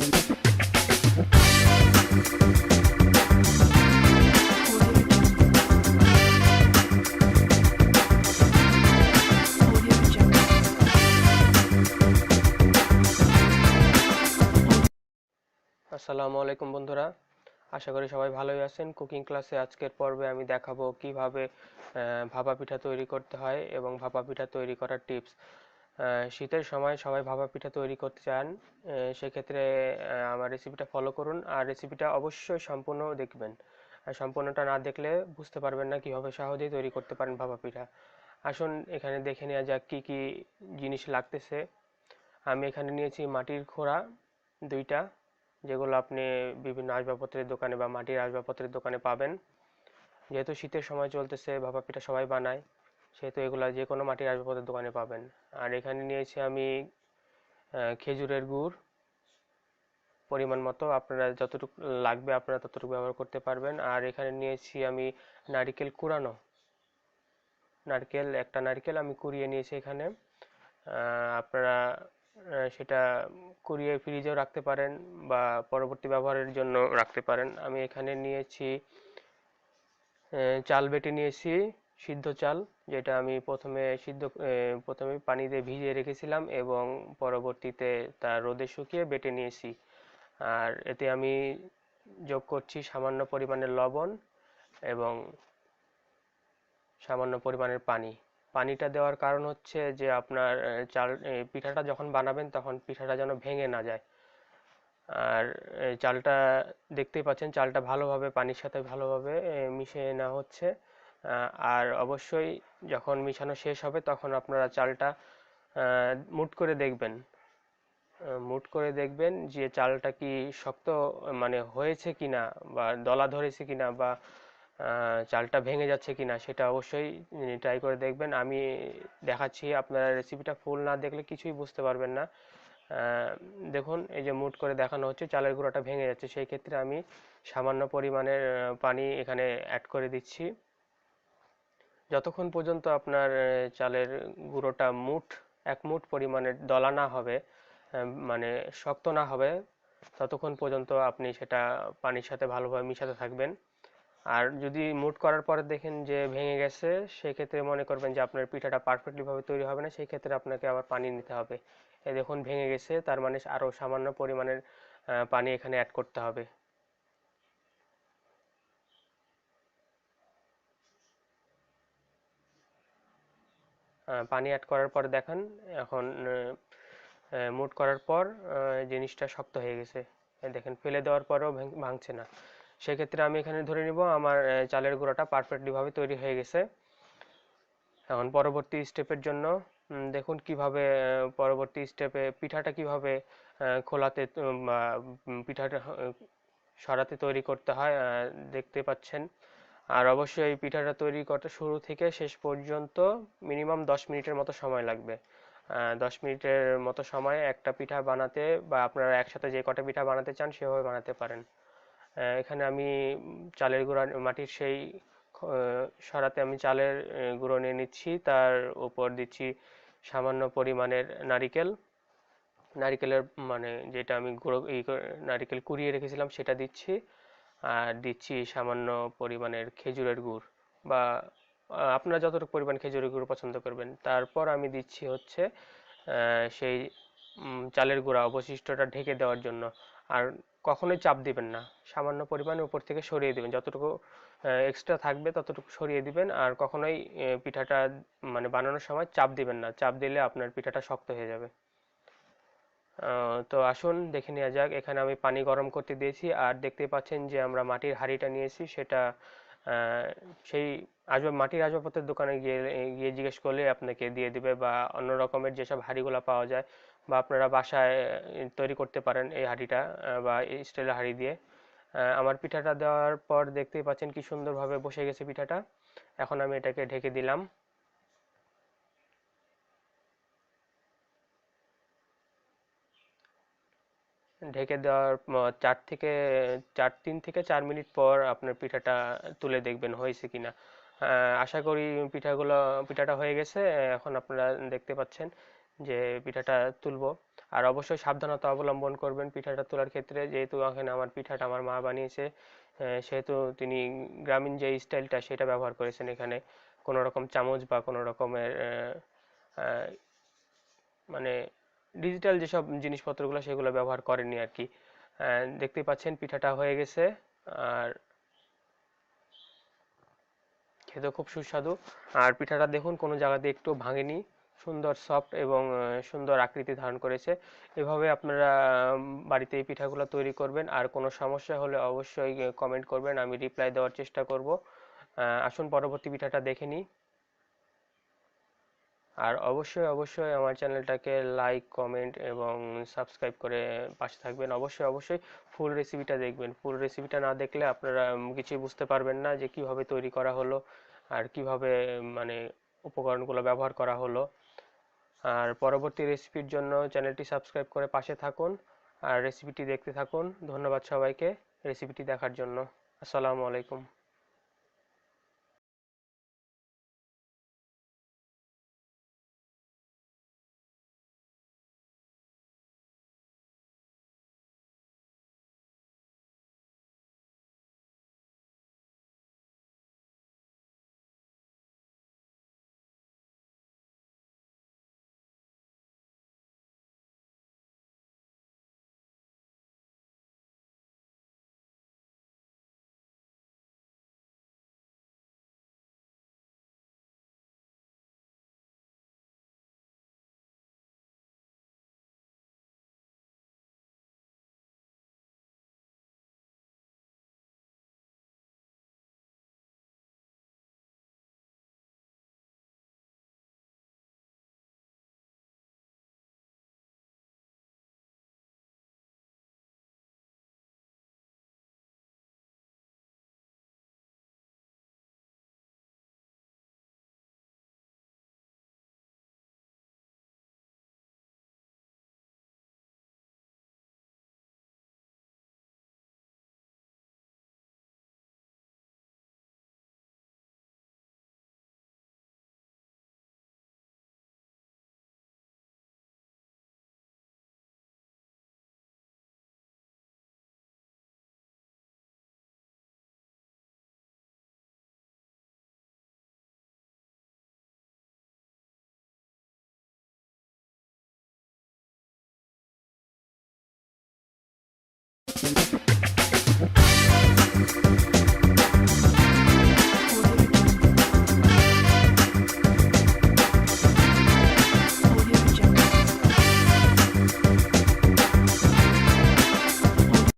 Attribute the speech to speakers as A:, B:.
A: আসসালামু আলাইকুম বন্ধুরা, আশা করি সবাই ভালোই আছেন। কুকিং ক্লাসে আজকের পর্বে আমি দেখাবো কিভাবে ভাপা পিঠা তৈরি করতে হয় এবং ভাপা পিঠা তৈরি করার টিপস। শীতের সময় সবাই ভাপা পিঠা তৈরি করতে চান, সেক্ষেত্রে আমার রেসিপিটা ফলো করুন আর রেসিপিটা অবশ্যই সম্পূর্ণ দেখবেন। সম্পূর্ণটা না দেখলে বুঝতে পারবেন না কিভাবে সহজেই তৈরি করতে পারেন ভাপা পিঠা। আসুন এখানে দেখে নেওয়া যাক কি কি জিনিস লাগতেছে। আমি এখানে নিয়েছি মাটির খোড়া 2টা, যেগুলো আপনি বিভিন্ন আসবাবপত্রের দোকানে বা মাটির আসবাবপত্রের দোকানে পাবেন। যেহেতু শীতের সময় চলতেছে, ভাপা পিঠা সবাই বানায়, সেহেতু এগুলা যে কোনো মাটির আসবাবপত্রের দোকানে পাবেন। আর এখানে নিয়েছি আমি খেজুরের গুড় পরিমাণ মতো, আপনারা যতটুকু লাগবে আপনারা ততটুকু ব্যবহার করতে পারবেন। আর এখানে নিয়েছি আমি নারকেল কুড়ানো, একটা নারকেল আমি কুড়িয়ে নিয়েছি এখানে। আপনারা সেটা কুড়িয়ে ফ্রিজেও রাখতে পারেন বা পরবর্তী ব্যবহারের জন্য রাখতে পারেন। আমি এখানে নিয়েছি চাল বেটে নিয়েছি, সিদ্ধ চাল, যেটা আমি প্রথমে পানি দিয়ে ভিজিয়ে রেখেছিলাম এবং পরবর্তীতে তা রোদে শুকিয়ে বেটে নিয়েছি। আর এতে আমি যোগ করছি সামান্য পরিমাণের লবণ এবং সামান্য পরিমাণের পানি। পানিটা দেওয়ার কারণ হচ্ছে যে আপনার পিঠাটা যখন বানাবেন তখন পিঠাটা যেন ভেঙে না যায়। আর চালটা দেখতেই পাচ্ছেন, চালটা ভালোভাবে পানির সাথে ভালোভাবে মিশিয়ে নেওয়া হচ্ছে। আর অবশ্যই যখন মিশানো শেষ হবে তখন আপনারা চালটা মুট করে দেখবেন যে চালটা কি শক্ত মানে হয়েছে কিনা বা দলা ধরেছে কিনা বা চালটা ভেঙে যাচ্ছে কিনা, সেটা অবশ্যই ট্রাই করে দেখবেন। আমি দেখাচ্ছি, আপনারা রেসিপিটা ফুল না দেখলে কিছুই বুঝতে পারবেন না। দেখুন, এই যে মুট করে দেখানো হচ্ছে চালের গুঁড়োটা ভেঙে যাচ্ছে, সেই ক্ষেত্রে আমি সামান্য পরিমাণের পানি এখানে অ্যাড করে দিচ্ছি। যতক্ষণ পর্যন্ত আপনার চালের গুঁড়োটা এক মুঠ পরিমাণের দলা না হবে, মানে শক্ত না হবে, ততক্ষণ পর্যন্ত আপনি সেটা পানির সাথে ভালোভাবে মিশাতে থাকবেন। আর যদি মুট করার পরে দেখেন যে ভেঙে গেছে, সেক্ষেত্রে মনে করবেন যে আপনার পিঠাটা পারফেক্টলি ভাবে তৈরি হবে না, সেই ক্ষেত্রে আপনাকে আবার পানি নিতে হবে। এই দেখুন ভেঙে গেছে, তার মানে আরো সামান্য পরিমাণের পানি এখানে অ্যাড করতে হবে। পানি অ্যাড করার পর দেখেন এখন মুট করার পর জিনিসটা শক্ত হয়ে গেছে। দেখেন ফেলে দেওয়ার পরেও ভাঙছে না। সেক্ষেত্রে আমি এখানে ধরে নিব আমার চালের গুঁড়োটা পারফেক্টলি ভাবে তৈরি হয়ে গেছে। এখন পরবর্তী স্টেপের জন্য দেখুন কিভাবে পরবর্তী স্টেপে পিঠাটা কিভাবে খোলাতে বা পিঠাটা সরাতে তৈরি করতে হয় দেখতে পাচ্ছেন। আর অবশ্যই এই পিঠাটা তৈরি করতে শুরু থেকে শেষ পর্যন্ত মিনিমাম 10 মিনিটের মতো সময় লাগবে। 10 মিনিটের মতো সময় একটা পিঠা বানাতে, বা আপনারা একসাথে যে কটা পিঠা বানাতে চান সেভাবে বানাতে পারেন। এখানে আমি চালের গুঁড়া মাটির সেই সরাতে আমি চালের গুঁড়ো নিয়ে নিচ্ছি, তার উপর দিচ্ছি সামান্য পরিমাণের নারিকেলের মানে যেটা আমি গুঁড়ো নারিকেল কুড়িয়ে রেখেছিলাম সেটা দিচ্ছি। আর দিচ্ছি সামান্য পরিমাণের খেজুরের গুড়, বা আপনারা যতটুকু পরিমাণ খেজুরের গুড় পছন্দ করবেন। তারপর আমি দিচ্ছি হচ্ছে সেই চালের গুঁড়া অবশিষ্টটা ঢেকে দেওয়ার জন্য। আর কখনোই চাপ দিবেন না, সামান্য পরিমাণে উপর থেকে সরিয়ে দিবেন, যতটুকু এক্সট্রা থাকবে ততটুকু সরিয়ে দিবেন। আর কখনোই পিঠাটা মানে বানানোর সময় চাপ দিবেন না, চাপ দিলে আপনার পিঠাটা শক্ত হয়ে যাবে। তো আসুন দেখে নেওয়া যাক। এখানে আমি পানি গরম করতে দিয়েছি, আর দেখতে পাচ্ছেন যে আমরা মাটির হাঁড়িটা নিয়েছি, সেটা সেই মাটির আসবাবপত্রের দোকানে গিয়ে গিয়ে জিজ্ঞেস করলে আপনাকে দিয়ে দিবে, বা অন্য রকমের যেসব হাঁড়িগুলো পাওয়া যায় বা আপনারা বাসায় তৈরি করতে পারেন এই হাঁড়িটা বা এই স্টিলের হাঁড়ি দিয়ে। আমার পিঠাটা দেওয়ার পর দেখতেই পাচ্ছেন কি সুন্দরভাবে বসে গেছে পিঠাটা। এখন আমি এটাকে ঢেকে দিলাম। ঢেকে দেওয়ার 3 থেকে 4 মিনিট পর আপনার পিঠাটা তুলে দেখবেন হয়েছে কিনা। আশা করি পিঠাটা হয়ে গেছে। এখন আপনারা দেখতে পাচ্ছেন যে পিঠাটা তুলবো। আর অবশ্যই সাবধানতা অবলম্বন করবেন পিঠাটা তোলার ক্ষেত্রে, যেহেতু এখানে আমার পিঠাটা আমার মা বানিয়েছে, সেহেতু তিনি গ্রামীণ যে স্টাইলটা সেটা ব্যবহার করেছেন এখানে, কোনো রকম চামচ বা কোনো রকমের আহ, মানে ডিজিটাল যেসব জিনিসপত্রগুলো সেগুলো ব্যবহার করেননি আর কি। দেখতেই পাচ্ছেন পিঠাটা হয়ে গেছে, আর খেতে খুব সুস্বাদু। আর পিঠাটা দেখুন কোনো জায়গাতে একটু ভাঙেনি, সুন্দর সফট এবং সুন্দর আকৃতি ধারণ করেছে। এভাবে আপনারা বাড়িতে এই পিঠাগুলো তৈরি করবেন, আর কোনো সমস্যা হলে অবশ্যই কমেন্ট করবেন, আমি রিপ্লাই দেওয়ার চেষ্টা করব। আসুন পরবর্তী পিঠাটা দেখে নিই। আর অবশ্যই অবশ্যই আমার চ্যানেলটাকে লাইক কমেন্ট এবং সাবস্ক্রাইব করে পাশে থাকবেন। অবশ্যই অবশ্যই ফুল রেসিপিটা দেখবেন, ফুল রেসিপিটা না দেখলে আপনারা কিছুই বুঝতে পারবেন না যে কিভাবে তৈরি করা হলো আর কিভাবে মানে উপকরণগুলো ব্যবহার করা হলো। আর পরবর্তী রেসিপির জন্য চ্যানেলটি সাবস্ক্রাইব করে পাশে থাকুন আর রেসিপিটি দেখতে থাকুন। ধন্যবাদ সবাইকে রেসিপিটি দেখার জন্য। আসসালামু আলাইকুম।